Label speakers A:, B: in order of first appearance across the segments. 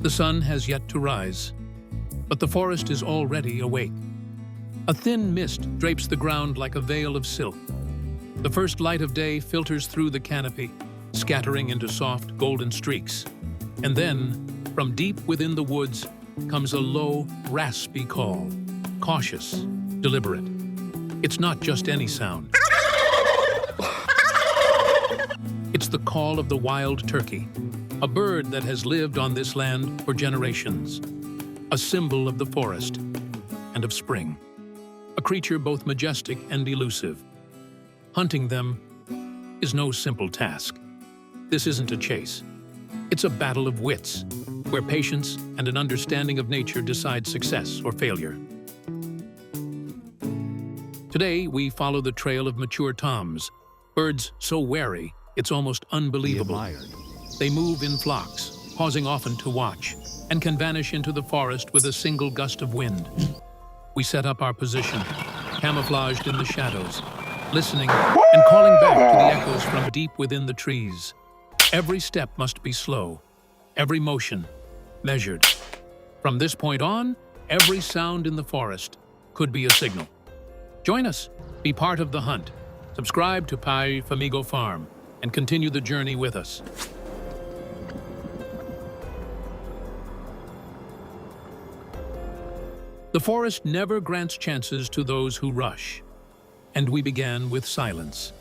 A: The sun has yet to rise, but the forest is already awake. A thin mist drapes the ground like a veil of silk. The first light of day filters through the canopy, scattering into soft golden streaks. And then, from deep within the woods, comes a low, raspy call, cautious, deliberate. It's not just any sound. It's the call of the wild turkey, a bird that has lived on this land for generations, a symbol of the forest and of spring, a creature both majestic and elusive. Hunting them is no simple task. This isn't a chase. It's a battle of wits, where patience and an understanding of nature decide success or failure. Today, we follow the trail of mature toms, birds so wary it's almost unbelievable. They move in flocks, pausing often to watch, and can vanish into the forest with a single gust of wind. We set up our position, camouflaged in the shadows, listening and calling back to the echoes from deep within the trees. Every step must be slow, every motion measured. From this point on, every sound in the forest could be a signal. Join us, be part of the hunt, subscribe to Famigo Farm, and continue the journey with us. The forest never grants chances to those who rush, and we began with silence.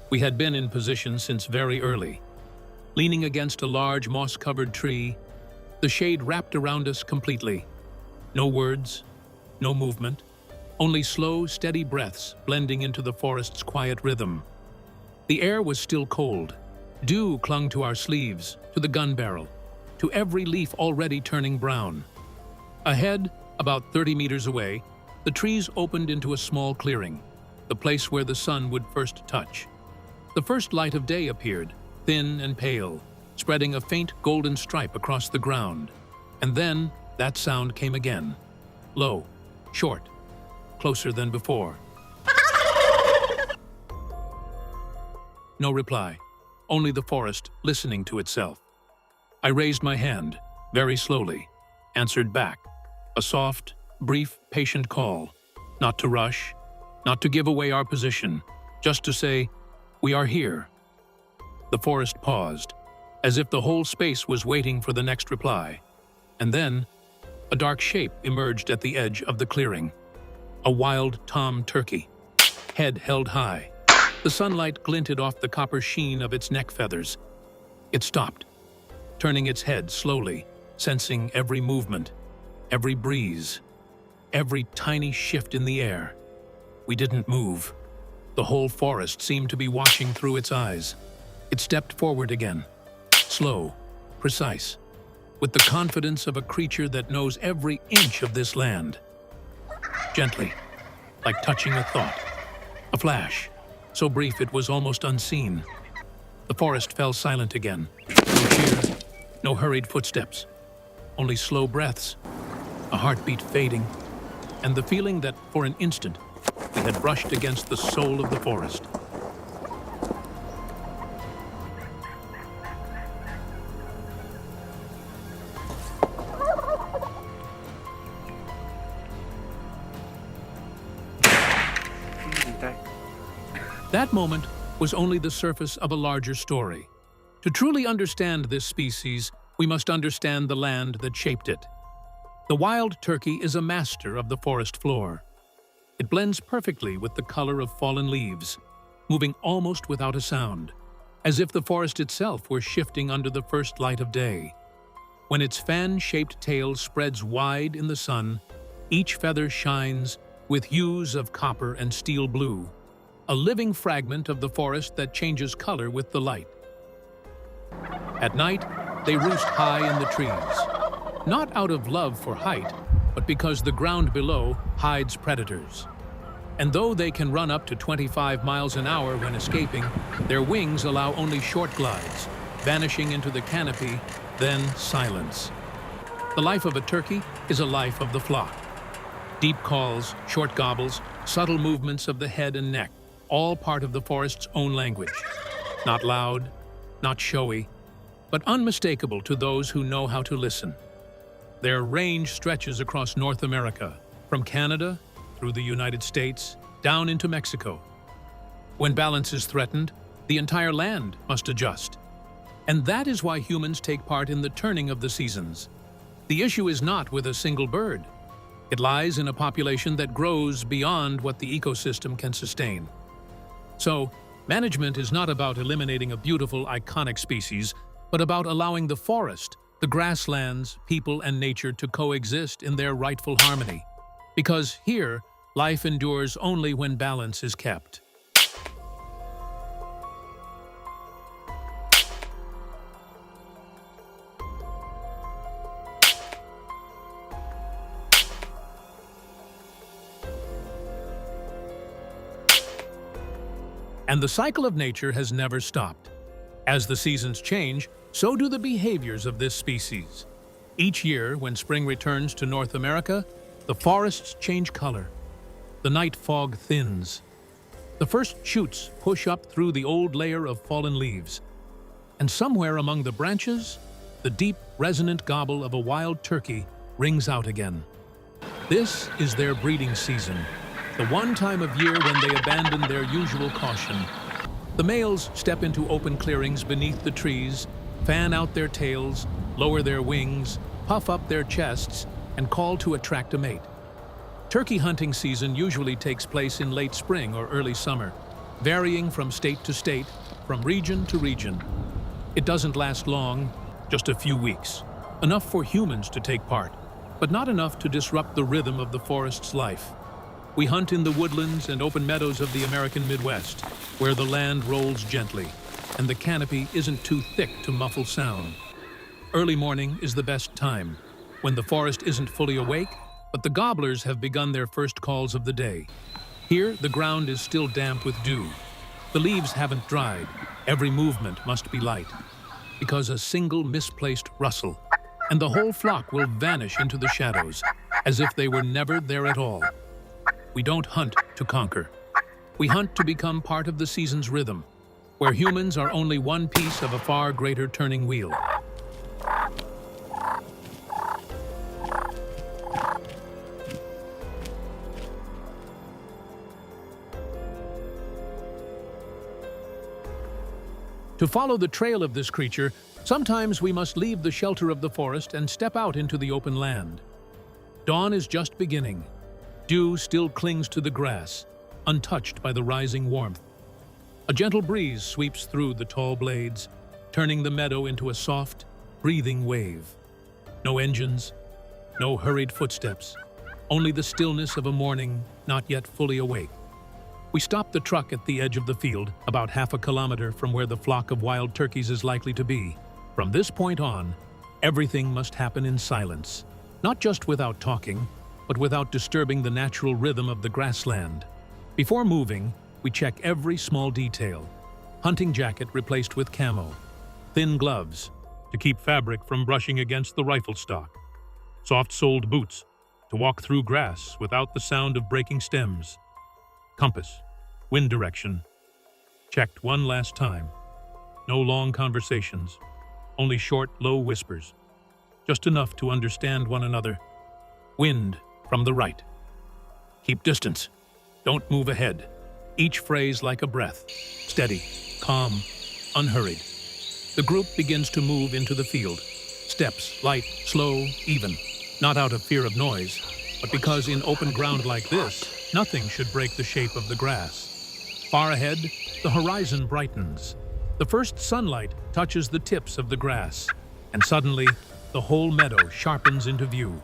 A: We had been in position since very early. Leaning against a large moss-covered tree, the shade wrapped around us completely. No words, no movement, only slow, steady breaths blending into the forest's quiet rhythm. The air was still cold. Dew clung to our sleeves, to the gun barrel, to every leaf already turning brown. Ahead, about 30 meters away, the trees opened into a small clearing, the place where the sun would first touch. The first light of day appeared, thin and pale, spreading a faint golden stripe across the ground. And then that sound came again, low, short, closer than before. No reply, only the forest listening to itself. I raised my hand, very slowly, answered back, a soft, brief, patient call, not to rush, not to give away our position, just to say, "We are here." The forest paused, as if the whole space was waiting for the next reply. And then, a dark shape emerged at the edge of the clearing. A wild tom turkey, head held high. The sunlight glinted off the copper sheen of its neck feathers. It stopped, turning its head slowly, sensing every movement, every breeze, every tiny shift in the air. We didn't move. The whole forest seemed to be watching through its eyes. It stepped forward again, slow, precise, with the confidence of a creature that knows every inch of this land. Gently, like touching a thought, a flash, so brief it was almost unseen. The forest fell silent again. No cheer, no hurried footsteps, only slow breaths, a heartbeat fading, and the feeling that, for an instant, we had brushed against the soul of the forest. That moment was only the surface of a larger story. To truly understand this species, we must understand the land that shaped it. The wild turkey is a master of the forest floor. It blends perfectly with the color of fallen leaves, moving almost without a sound, as if the forest itself were shifting under the first light of day. When its fan-shaped tail spreads wide in the sun, each feather shines with hues of copper and steel blue, a living fragment of the forest that changes color with the light. At night, they roost high in the trees, not out of love for height, but because the ground below hides predators. And though they can run up to 25 miles an hour when escaping, their wings allow only short glides, vanishing into the canopy, then silence. The life of a turkey is a life of the flock. Deep calls, short gobbles, subtle movements of the head and neck, all part of the forest's own language. Not loud, not showy, but unmistakable to those who know how to listen. Their range stretches across North America, from Canada through the United States down into Mexico. When balance is threatened, the entire land must adjust. And that is why humans take part in the turning of the seasons. The issue is not with a single bird. It lies in a population that grows beyond what the ecosystem can sustain. So, management is not about eliminating a beautiful, iconic species, but about allowing the forest, the grasslands, people, and nature to coexist in their rightful harmony. Because here, life endures only when balance is kept. And the cycle of nature has never stopped. As the seasons change, so do the behaviors of this species. Each year, when spring returns to North America, the forests change color. The night fog thins. The first shoots push up through the old layer of fallen leaves. And somewhere among the branches, the deep, resonant gobble of a wild turkey rings out again. This is their breeding season, the one time of year when they abandon their usual caution. The males step into open clearings beneath the trees, fan out their tails, lower their wings, puff up their chests, and call to attract a mate. Turkey hunting season usually takes place in late spring or early summer, varying from state to state, from region to region. It doesn't last long, just a few weeks, enough for humans to take part, but not enough to disrupt the rhythm of the forest's life. We hunt in the woodlands and open meadows of the American Midwest, where the land rolls gently, and the canopy isn't too thick to muffle sound. Early morning is the best time, when the forest isn't fully awake, but the gobblers have begun their first calls of the day. Here, the ground is still damp with dew. The leaves haven't dried. Every movement must be light, because a single misplaced rustle, and the whole flock will vanish into the shadows, as if they were never there at all. We don't hunt to conquer. We hunt to become part of the season's rhythm, where humans are only one piece of a far greater turning wheel. To follow the trail of this creature, sometimes we must leave the shelter of the forest and step out into the open land. Dawn is just beginning. Dew still clings to the grass, untouched by the rising warmth. A gentle breeze sweeps through the tall blades, turning the meadow into a soft, breathing wave. No engines, no hurried footsteps, only the stillness of a morning not yet fully awake. We stop the truck at the edge of the field, about half a kilometer from where the flock of wild turkeys is likely to be. From this point on, everything must happen in silence, not just without talking, but without disturbing the natural rhythm of the grassland. Before moving, we check every small detail. Hunting jacket replaced with camo. Thin gloves to keep fabric from brushing against the rifle stock. Soft-soled boots to walk through grass without the sound of breaking stems. Compass, wind direction, checked one last time. No long conversations, only short, low whispers. Just enough to understand one another. Wind from the right. Keep distance. Don't move ahead. Each phrase like a breath. Steady, calm, unhurried. The group begins to move into the field. Steps, light, slow, even. Not out of fear of noise, but because in open ground like this, nothing should break the shape of the grass. Far ahead, the horizon brightens. The first sunlight touches the tips of the grass, and suddenly, the whole meadow sharpens into view,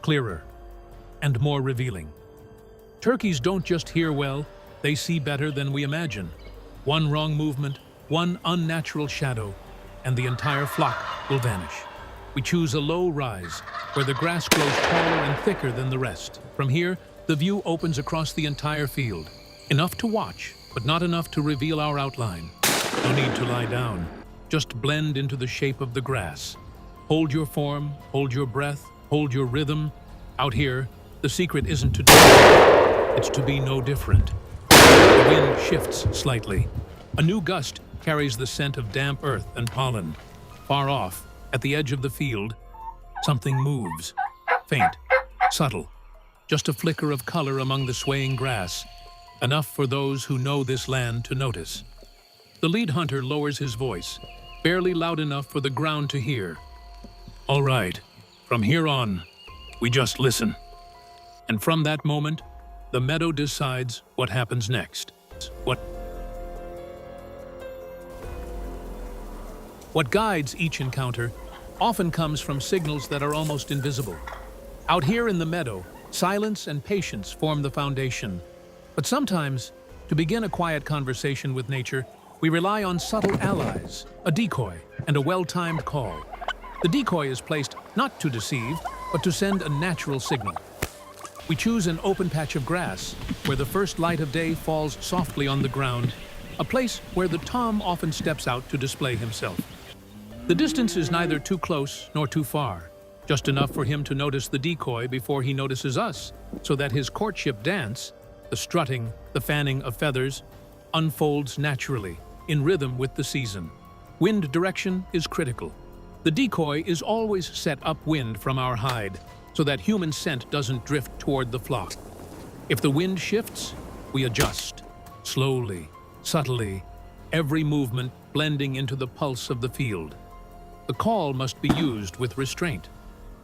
A: clearer and more revealing. Turkeys don't just hear well, they see better than we imagine. One wrong movement, one unnatural shadow, and the entire flock will vanish. We choose a low rise, where the grass grows taller and thicker than the rest. From here, the view opens across the entire field. Enough to watch, but not enough to reveal our outline. No need to lie down. Just blend into the shape of the grass. Hold your form, hold your breath, hold your rhythm. Out here, the secret isn't to do it, it's to be no different. The wind shifts slightly. A new gust carries the scent of damp earth and pollen. Far off, at the edge of the field, Something moves, faint, subtle, just a flicker of color among the swaying grass, enough for those who know this land to notice. The lead hunter lowers his voice, barely loud enough for the ground to hear. "All right, from here on, we just listen." And from that moment, the meadow decides what happens next. What guides each encounter often comes from signals that are almost invisible. Out here in the meadow, silence and patience form the foundation. But sometimes, to begin a quiet conversation with nature, we rely on subtle allies, a decoy, and a well-timed call. The decoy is placed not to deceive, but to send a natural signal. We choose an open patch of grass, where the first light of day falls softly on the ground, a place where the tom often steps out to display himself. The distance is neither too close nor too far, just enough for him to notice the decoy before he notices us, so that his courtship dance, the strutting, the fanning of feathers, unfolds naturally, in rhythm with the season. Wind direction is critical. The decoy is always set upwind from our hide, so that human scent doesn't drift toward the flock. If the wind shifts, we adjust, slowly, subtly, every movement blending into the pulse of the field. The call must be used with restraint,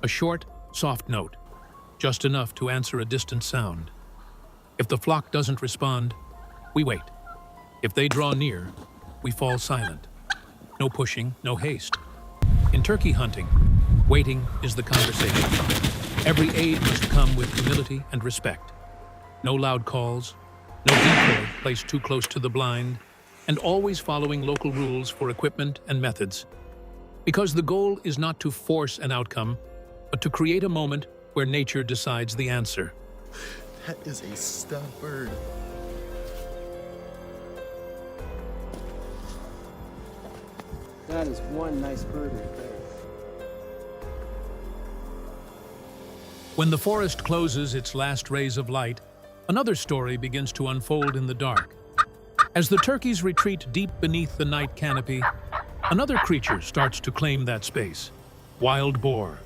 A: a short, soft note, just enough to answer a distant sound. If the flock doesn't respond, we wait. If they draw near, we fall silent. No pushing, no haste. In turkey hunting, waiting is the conversation. Every aid must come with humility and respect. No loud calls, no decoy placed too close to the blind, and always following local rules for equipment and methods. Because the goal is not to force an outcome, but to create a moment where nature decides the answer.
B: That is a stud bird.
C: That is one nice bird right there.
A: When the forest closes its last rays of light, another story begins to unfold in the dark. As the turkeys retreat deep beneath the night canopy, another creature starts to claim that space. Wild boar.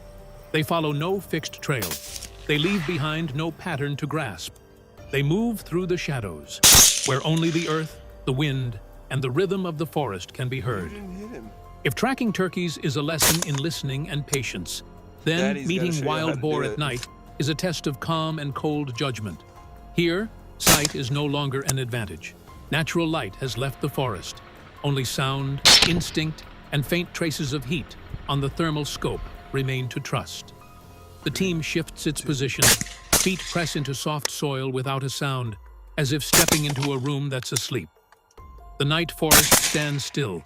A: They follow no fixed trail. They leave behind no pattern to grasp. They move through the shadows, where only the earth, the wind, and the rhythm of the forest can be heard. If tracking turkeys is a lesson in listening and patience, then meeting wild boar at night is a test of calm and cold judgment. Here, sight is no longer an advantage. Natural light has left the forest. Only sound, instinct, and faint traces of heat on the thermal scope remain to trust. The team shifts its position, feet press into soft soil without a sound, as if stepping into a room that's asleep. The night forest stands still.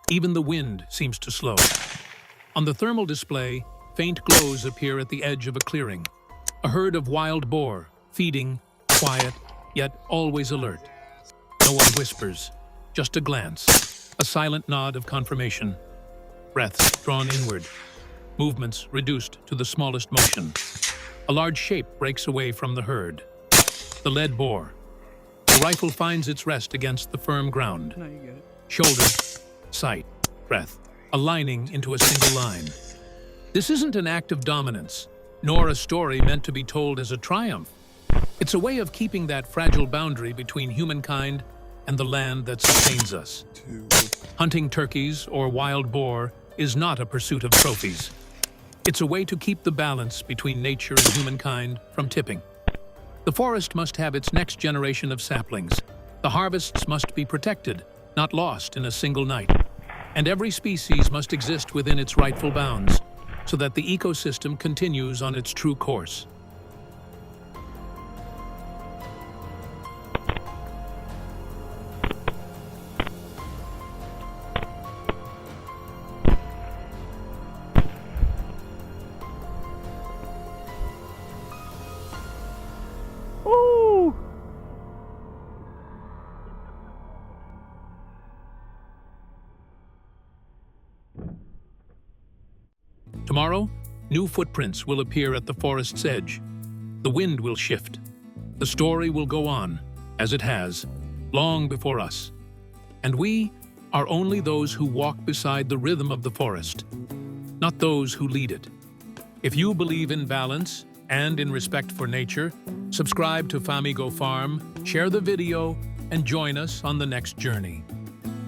A: Even the wind seems to slow. On the thermal display, faint glows appear at the edge of a clearing. A herd of wild boar, feeding, quiet, yet always alert. No one whispers, just a glance, a silent nod of confirmation. Breaths drawn inward, movements reduced to the smallest motion. A large shape breaks away from the herd. The lead boar. The rifle finds its rest against the firm ground.
C: No, you get it.
A: Shoulder, sight, breath, aligning into a single line. This isn't an act of dominance, nor a story meant to be told as a triumph. It's a way of keeping that fragile boundary between humankind and the land that sustains us. Hunting turkeys or wild boar is not a pursuit of trophies. It's a way to keep the balance between nature and humankind from tipping. The forest must have its next generation of saplings. The harvests must be protected, not lost in a single night. And every species must exist within its rightful bounds, so that the ecosystem continues on its true course. Tomorrow, new footprints will appear at the forest's edge. The wind will shift. The story will go on, as it has, long before us. And we are only those who walk beside the rhythm of the forest, not those who lead it. If you believe in balance and in respect for nature, subscribe to Famigo Farm, share the video, and join us on the next journey.